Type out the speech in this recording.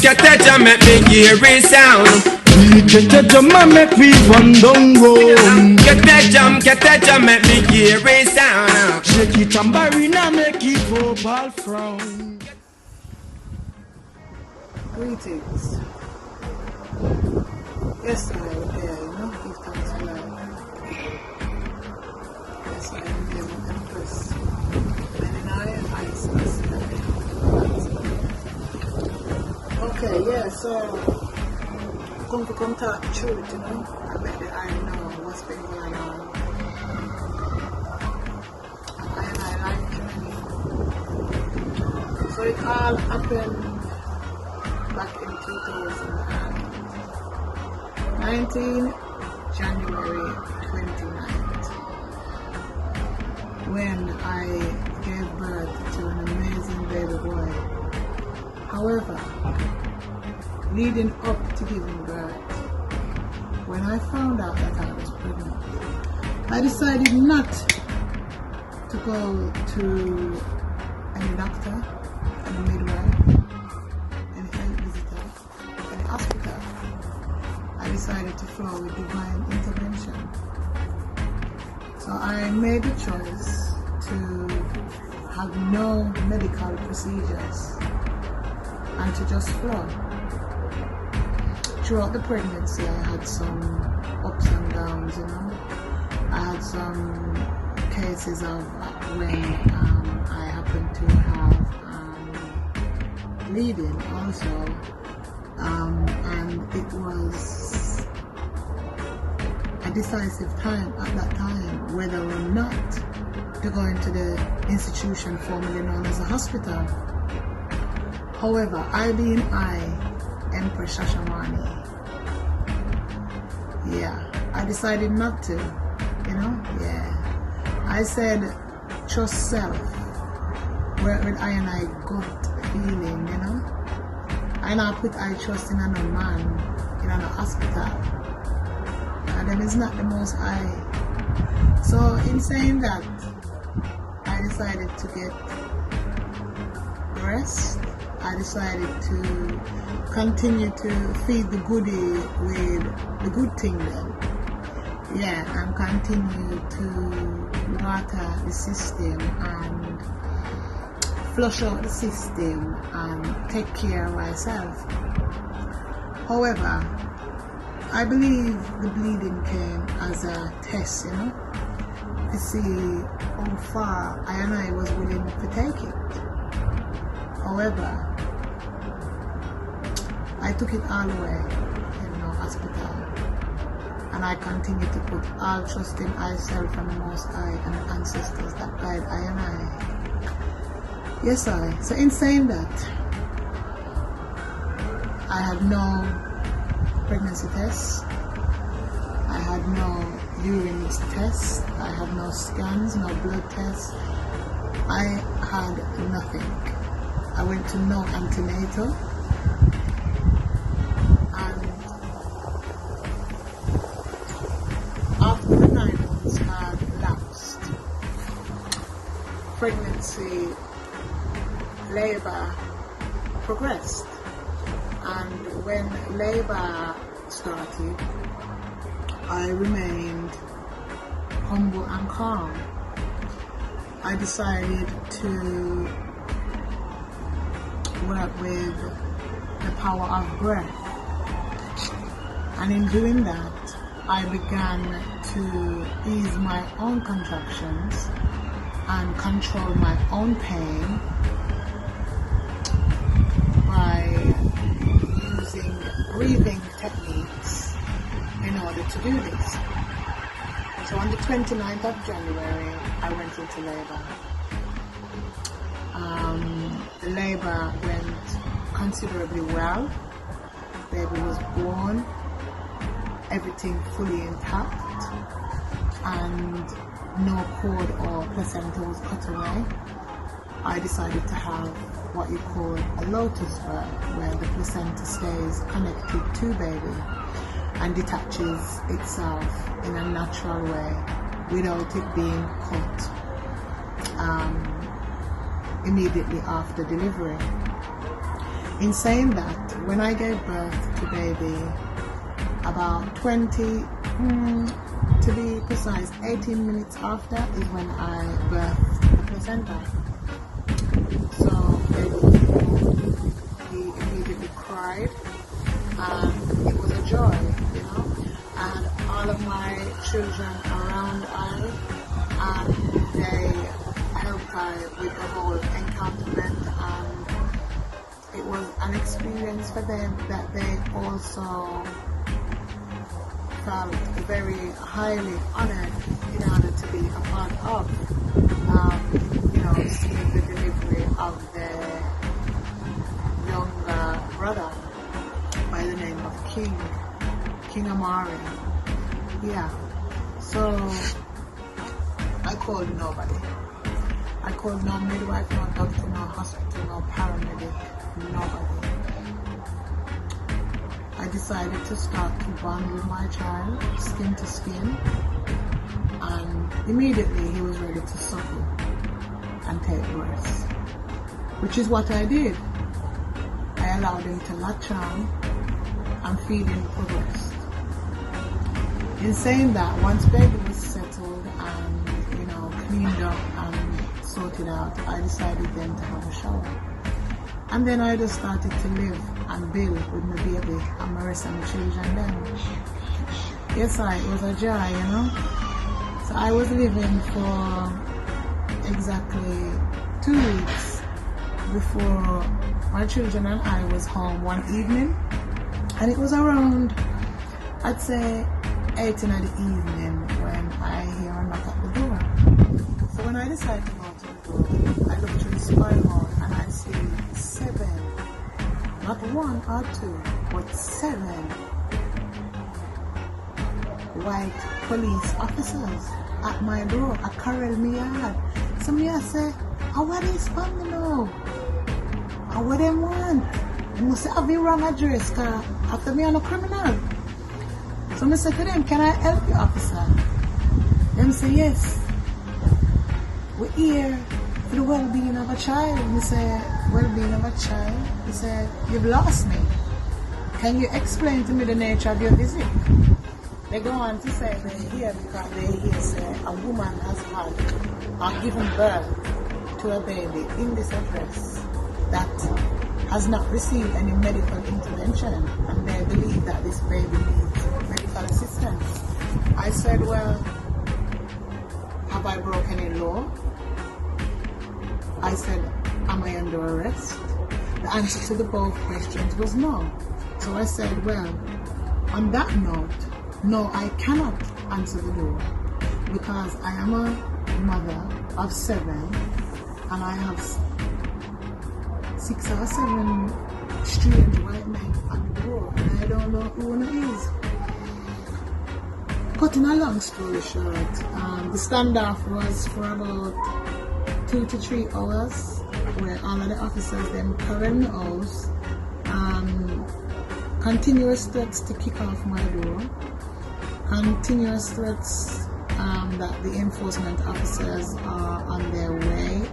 get that jam, make me hear it sound. Get that jam, make me run down road. Get that jam, make me hear it sound. Shake it and barina, make it verbal frown. Greetings. Yes, I am here, you know, give thanks for life. Yes, I am here with Empress. And in I okay, yeah, so come talk the truth, you know. I bet that I know what's been going on. And I like journey. So it all happened back in 2019, January 29th, when I gave birth to an amazing baby boy. However, leading up to giving birth, when I found out that I was pregnant, I decided not to go to any doctor, any midwife, hospital. I decided to flow with divine intervention. So I made the choice to have no medical procedures and to just flow. Throughout the pregnancy, I had some ups and downs, you know. I had some cases of when I happened to have bleeding also. And it was a decisive time at that time whether or not to go into the institution formerly known as a hospital. However, I being Empress Shashamani, I decided not to, you know, I said trust self, where I and I gut feeling, you know. And I put I trust in another man in a hospital. And them is not the most high. So in saying that, I decided to get rest. I decided to continue to feed the goodie with the good thing then. And continue to water the system and flush out the system and take care of myself. However, I believe the bleeding came as a test, you know, to see how far I and I was willing to take it. However, I took it all away in the hospital, and I continue to put all trust in myself and the Most High and the ancestors that guide I and I. Yes, I. So in saying that, I had no pregnancy tests, I had no urine tests, I had no scans, no blood tests, I had nothing. I went to no antenatal, and after the 9 months had lapsed, pregnancy, labor progressed, and when labor started, I remained humble and calm. I decided to work with the power of breath, and in doing that, I began to ease my own contractions and control my own pain by using breathing techniques in order to do this. So on the 29th of January, I went into labor. The labor went considerably well. Baby was born, everything fully intact, and no cord or placenta was cut away. I decided to have what you call a lotus birth, where the placenta stays connected to baby and detaches itself in a natural way without it being cut immediately after delivery. In saying that, when I gave birth to baby, about 20, to be precise, 18 minutes after is when I birthed the placenta. So he immediately cried, and it was a joy, you know. And all of my children around I, and they helped I with the whole encounterment, and it was an experience for them that they also felt very highly honored in order to be a part of, seeing the delivery of their younger brother by the name of King Amari. Yeah. So I called nobody. I called no midwife, no doctor, no hospital, no paramedic, nobody. I decided to start to bond with my child, skin to skin, and immediately he was ready to suckle and take breast, which is what I did. I allowed him to latch on and feed him for breast. In saying that, once baby was settled and cleaned up and sorted out, I decided then to have a shower. And then I just started to live and build with my baby and my rest of my children then. Yes, it was a joy, you know. So I was living for exactly 2 weeks before my children and I was home one evening. And it was around, I'd say, 8 in the evening when I hear a knock at the door. So when I decided to go to the door, I look through the spy hall and I see 7, not 1 or 2, but 7 white police officers at my door, a carrel me yard. So me I say, what is family now? And what them want? I must have the wrong address, cause after me I'm a criminal. So I said to them, can I help you, officer? Them say, yes. We're here for the well-being of a child. I say, well-being of a child? He said, you've lost me. Can you explain to me the nature of your visit? They go on to say they're here because they hear say a woman has had or given birth to a baby in this address that has not received any medical intervention, and they believe that this baby needs medical assistance. I said, well, have I broken any law? I said, am I under arrest? The answer to the both questions was no. So I said, well, on that note, no, I cannot answer the door because I am a mother of 7 and I have 6 or 7 strange white men at the door and I don't know who one is. Cutting a long story short, the standoff was for about 2 to 3 hours where all of the officers then carried me out, continuous threats to kick off my door, continuous threats that the enforcement officers are on their way